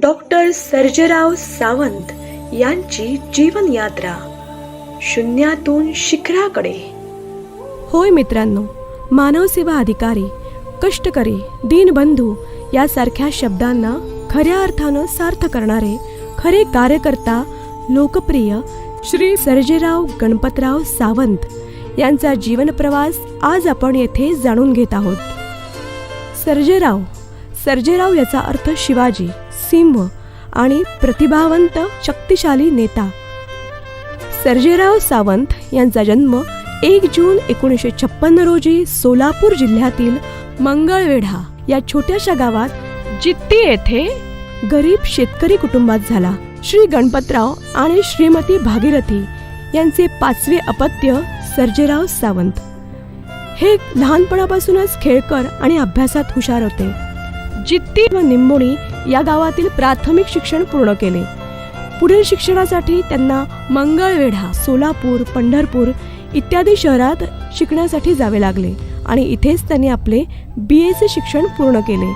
Doctor Sarjerao Sawant यांची जीवन यात्रा शून्यातून शिखराकडे. होय मित्रांनो, मानवसेवा अधिकारी, कष्टकरी, दीनबंधू यासारख्या शब्दांना खऱ्या अर्थानं सार्थ करणारे खरे कार्यकर्ता, लोकप्रिय श्री सर्जेराव गणपतराव सावंत यांचा जीवन प्रवास आज आपण येथे जाणून घेत आहोत. सर्जेराव याचा अर्थ शिवाजी, सिंह आणि प्रतिभावंत शक्तिशाली नेता. सर्जेराव सावंत यांचा जन्म 1 जून 1956 रोजी सोलापूर जिल्ह्यातील मंगळवेढा या छोट्याशा गावात जित्ती येथे गरीब शेतकरी कुटुंबात झाला. श्री गणपतराव आणि श्रीमती भागीरथी यांचे 5वे अपत्य सर्जेराव सावंत. हे लहानपणापासूनच खेळकर आणि अभ्यासात हुशार होते. जित्ती व निंबोणी या गावातील प्राथमिक शिक्षण पूर्ण केले. पुढील शिक्षणासाठी त्यांना मंगळवेढा, सोलापूर, पंढरपूर इत्यादी शहरात शिकण्यासाठी जावे लागले आणि इथेच त्यांनी आपले BAचे शिक्षण पूर्ण केले.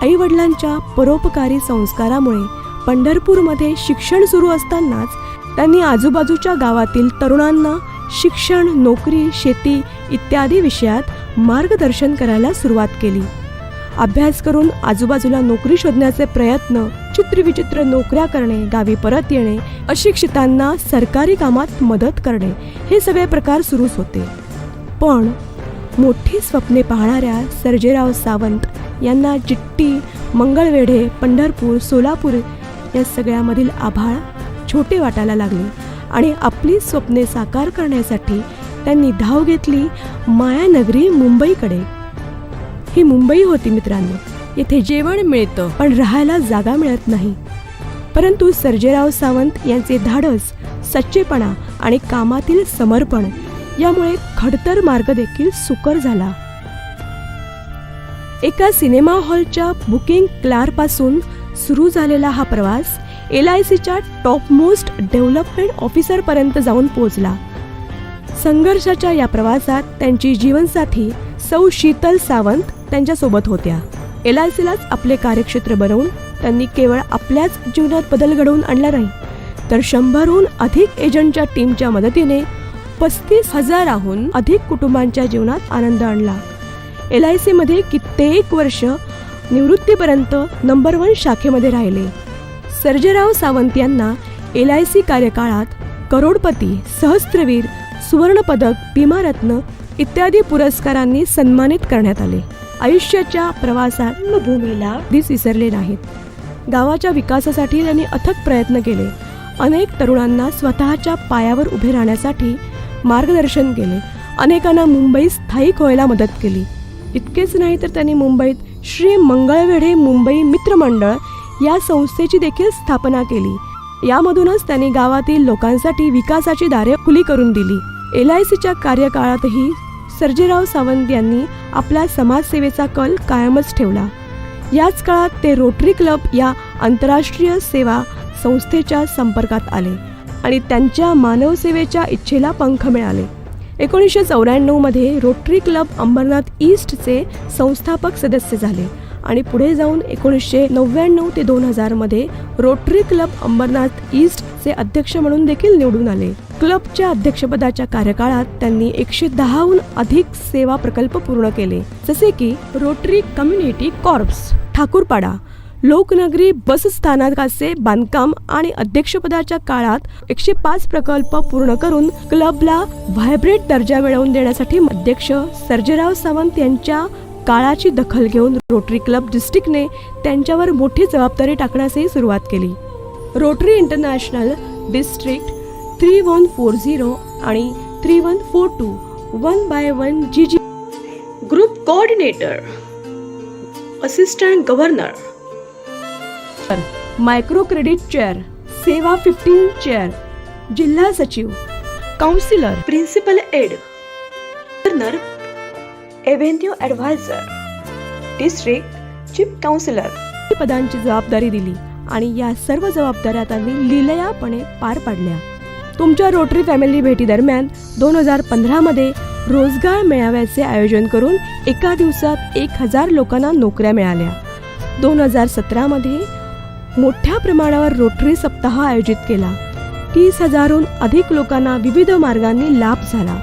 आई वडिलांच्या परोपकारी संस्कारामुळे पंढरपूरमध्ये शिक्षण सुरू असतानाच त्यांनी आजूबाजूच्या गावातील तरुणांना शिक्षण, नोकरी, शेती इत्यादी विषयात मार्गदर्शन करायला सुरुवात केली. अभ्यास करून आजूबाजूला नोकरी शोधण्याचे प्रयत्न, चित्रविचित्र नोकऱ्या करणे, गावी परत येणे, अशिक्षितांना सरकारी कामात मदत करणे हे सगळे प्रकार सुरूच होते. पण मोठी स्वप्ने पाहणाऱ्या सर्जेराव सावंत यांना जिट्टी, मंगळवेढे, पंढरपूर, सोलापूर या सगळ्यामधील आभाळ छोटे वाटायला लागले आणि आपली स्वप्ने साकार करण्यासाठी त्यांनी धाव घेतली मायानगरी मुंबईकडे. ही मुंबई होती मित्रांनो. येथे जेवण मिळतं पण राहायला जागा मिळत नाही. परंतु सर्जेराव सावंत यांचे धाडस, सच्चेपणा आणि कामातील समर्पण यामुळे खडतर मार्ग देखील सुकर झाला. एका सिनेमा हॉलच्या बुकिंग क्लार्कपासून सुरू झालेला हा प्रवास LICच्या टॉप मोस्ट डेव्हलपमेंट ऑफिसर पर्यंत जाऊन पोहोचला. संघर्षाच्या या प्रवासात त्यांची जीवनसाथी सौ शीतल सावंत त्यांच्या सोबत होत्या. LICलाच आपले कार्यक्षेत्र बनवून त्यांनी केवळ आपल्याच जीवनात बदल घडवून आणला नाही, तर 100हून अधिक एजंटच्या टीमच्या मदतीने 35,000हून अधिक कुटुंबांच्या जीवनात आनंद आणला. LICमध्ये कित्येक वर्ष निवृत्तीपर्यंत नंबर 1 शाखेमध्ये राहिले. सर्जेराव सावंत यांना LIC कार्यकाळात करोडपती, सहस्त्रवीर, सुवर्णपदक, भीमारत्न इत्यादी पुरस्कारांनी सन्मानित करण्यात आले. आयुष्याच्या प्रवासात भूमीला कधीच विसरले नाहीत. गावाच्या विकासासाठी त्यांनी अथक प्रयत्न केले. अनेक तरुणांना स्वतःच्या पायावर उभे राहण्यासाठी मार्गदर्शन केले. अनेकांना मुंबईत स्थायिक व्हायला मदत केली. इतकेच नाही तर त्यांनी मुंबईत श्री मंगळवेढे मुंबई मित्रमंडळ या संस्थेची देखील स्थापना केली. यामधूनच त्यांनी गावातील लोकांसाठी विकासाची दारे खुली करून दिली. LICच्या कार्यकाळातही सर्जेराव सावंत यांनी आपला समाजसेवेचा कल कायमच ठेवला. याच काळात ते रोटरी क्लब या आंतरराष्ट्रीय सेवा संस्थेच्या संपर्कात आले आणि त्यांच्या मानवसेवेच्या इच्छेला पंख मिळाले. 1994 मध्ये रोटरी क्लब अंबरनाथ ईस्टचे संस्थापक सदस्य झाले आणि पुढे जाऊन 1999 ते 2000 मध्ये रोटरी क्लब अंबरनाथ ईस्टचे अध्यक्ष म्हणून देखील निवडून आले. क्लबच्या अध्यक्षपदाच्या कार्यकाळात त्यांनी 110हून अधिक सेवा प्रकल्प पूर्ण केले, जसे की रोटरी कम्युनिटी कॉर्प्स, ठाकूरपाडा, लोकनगरी बस स्थानकाचे बांधकाम आणि अध्यक्षपदाच्या काळात 105 प्रकल्प पूर्ण करून क्लबला व्हायब्रेट दर्जा मिळवून देण्यासाठी अध्यक्ष सर्जेराव सावंत यांच्या काळाची दखल घेऊन रोटरी क्लब डिस्ट्रिक्टने त्यांच्यावर मोठी जबाबदारी टाकण्यासही सुरुवात केली. रोटरी इंटरनॅशनल डिस्ट्रिक्ट 3140 आणि 3142 1/1 GG group coordinator, assistant governor, micro credit chair, सेवा 15 चेअर, जिल्हा सचिव, councillor, principal ed, governor, avenue advisor, district chief councillor पदांची जबाबदारी दिली आणि या सर्व जबाबदाऱ्या त्यांनी लीलयापणे पार पाडल्या. तुमच्या रोटरी फॅमिली भेटी दरम्यान 2015 मध्ये रोजगार मेळाव्याचे आयोजन करून एका दिवसात 1000 लोकांना नोकऱ्या मिळाल्या. 2017 मध्ये मोठ्या प्रमाणावर रोटरी सप्ताह आयोजित केला. 30,000हून अधिक लोकांना विविध मार्गांनी लाभ झाला.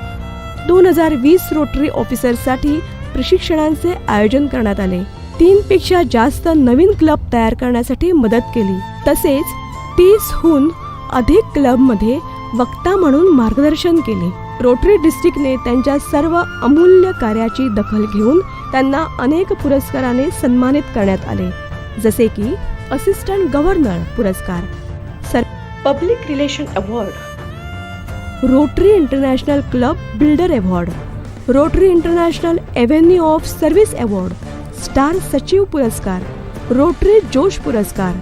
2020 रोटरी ऑफिसर्ससाठी प्रशिक्षणांचे आयोजन करण्यात आले. 3 पेक्षा जास्त नवीन क्लब तयार करण्यासाठी मदत केली. तसेच 30हून अधिक क्लबमध्ये वक्ता म्हणून मार्गदर्शन केले. रोटरी डिस्ट्रिक्टने त्यांच्या सर्व अमूल्य कार्याची दखल घेऊन त्यांना अनेक पुरस्काराने सन्मानित करण्यात आले, जसे की असिस्टंट गव्हर्नर पुरस्कार, public relation award, rotary international club builder award, rotary international avenue of service award, star सचिव पुरस्कार, रोटरी जोश पुरस्कार.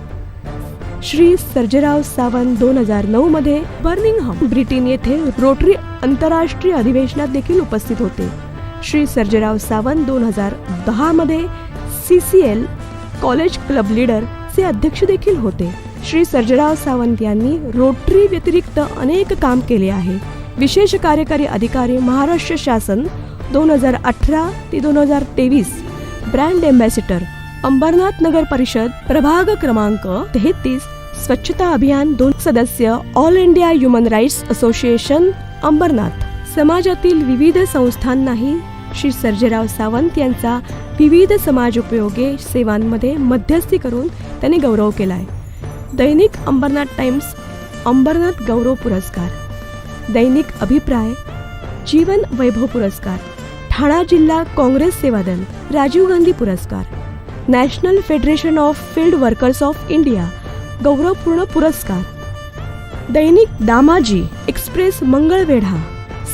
श्री सर्जेराव सावंत 2009 मध्ये बर्मिंगहॅम, ब्रिटन येथे रोटरी आंतरराष्ट्रीय अधिवेशनात देखील उपस्थित होते. श्री सर्जेराव सावंत 2010 मध्ये CCL कॉलेज क्लब लीडर चे अध्यक्ष देखील होते. श्री सर्जेराव सावंत यांनी रोटरी व्यतिरिक्त अनेक काम केले आहे. विशेष कार्यकारी अधिकारी महाराष्ट्र शासन 2018 ते 2023, ब्रँड एम्बॅसिडर अंबरनाथ नगर परिषद प्रभाग क्रमांक 33, स्वच्छता अभियान 2 सदस्य, All India Human Rights Association Ambernath. समाजातील विविध संस्थांनाही श्री सर्जेराव सावंत यांचा विविध समाजोपयोगी सेवांमध्ये मध्यस्थी करून त्यांनी गौरव केलाय. दैनिक अंबरनाथ टाइम्स अंबरनाथ गौरव पुरस्कार, दैनिक अभिप्राय जीवन वैभव पुरस्कार, ठाणा जिल्हा काँग्रेस सेवादल राजीव गांधी पुरस्कार, national federation of field workers of India गौरवपूर्ण पुरस्कार, दैनिक दामाजी एक्सप्रेस मंगळवेढा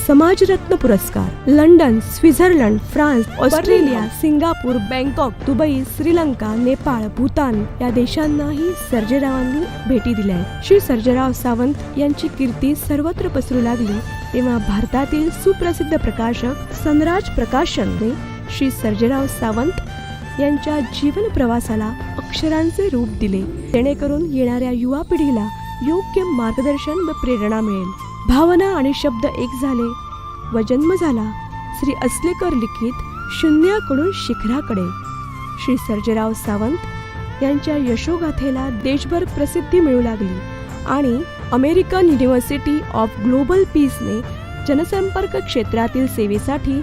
समाजरत्न पुरस्कार, London, Switzerland, France, Australia, Singapore, Bangkok, Dubai, Sri Lanka, Nepal, Bhutan या देशांनाही सर्जेरावांनी भेटी दिल्या आहेत. श्री सर्जेराव सावंत यांची कीर्ती सर्वत्र पसरू लागली तेव्हा भारतातील सुप्रसिद्ध प्रकाशक सनराज प्रकाशनने श्री सर्जेराव सावंत यांच्या जीवन प्रवासाला अक्षरांचे रूप दिले, जेणेकरून येणाऱ्या युवा पिढीला योग्य मार्गदर्शन व प्रेरणा मिळेल. भावना आणि शब्द एक झाले व जन्म झाला श्री अस्लेकर लिखित शून्याकडून शिखराकडे. श्री सर्जेराव सावंत यांच्या यशोगाथेला देशभर प्रसिद्धी मिळू लागली आणि अमेरिकन युनिव्हर्सिटी ऑफ ग्लोबल पीसने जनसंपर्क क्षेत्रातील सेवेसाठी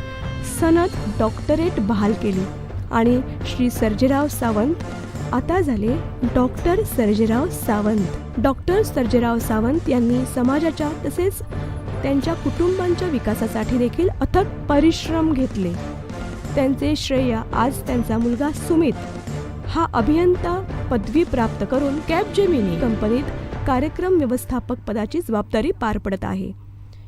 सनद डॉक्टरेट बहाल केली आणि श्री सर्जेराव सावंत आता झाले डॉक्टर सर्जेराव सावंत. डॉक्टर सर्जेराव सावंत यांनी समाजाच्या तसेच त्यांच्या कुटुंबांच्या विकासासाठी देखील अथक परिश्रम घेतले. त्यांचे श्रेय आज त्यांचा मुलगा सुमित हा अभियंता पदवी प्राप्त करून कॅपजेमिनी कंपनीत कार्यक्रम व्यवस्थापक पदाची जबाबदारी पार पडत आहे.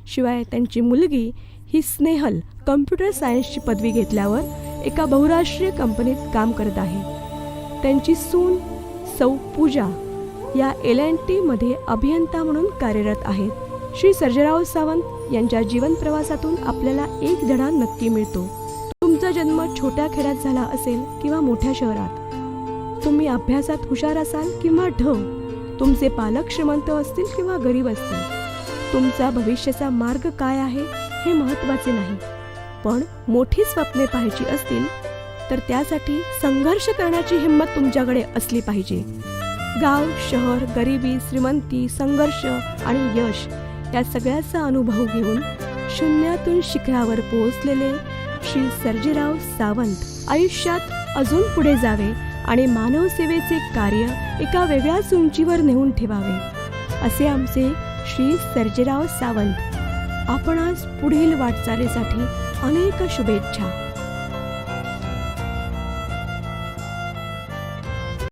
शिवाय त्यांची मुलगी ही स्नेहल कम्प्युटर सायन्सची पदवी घेतल्यावर एका बहुराष्ट्रीय कंपनीत काम करत आहे. त्यांची सून सौ पूजा या L&T मध्ये अभियंता म्हणून कार्यरत आहेत. श्री सर्जेराव सावंत यांच्या जीवन प्रवासातून आपल्याला एक धडा नक्की मिळतो. तुमचा जन्म छोट्या खेड्यात झाला असेल किंवा मोठ्या शहरात, तुम्ही अभ्यासात हुशार असाल किंवा ढ, तुमचे पालक श्रीमंत असतील किंवा गरीब असतील, तुमचा भविष्याचा मार्ग काय आहे हे महत्त्वाचे नाही, पण मोठी स्वप्ने पाहायची असतील तर त्यासाठी संघर्ष करण्याची हिंमत तुमच्याकडे असली पाहिजे. गाव, शहर, गरिबी, श्रीमंती, संघर्ष आणि यश या सगळ्याचा अनुभव घेऊन शून्यातून शिखरावर पोहोचलेले श्री सर्जेराव सावंत आयुष्यात अजून पुढे जावे आणि मानव सेवेचे कार्य एका वेगळ्याच उंचीवर नेऊन ठेवावे असे आमचे श्री सर्जेराव सावंत. आपण आज पुढील वाटचालीसाठी अनेक शुभेच्छा.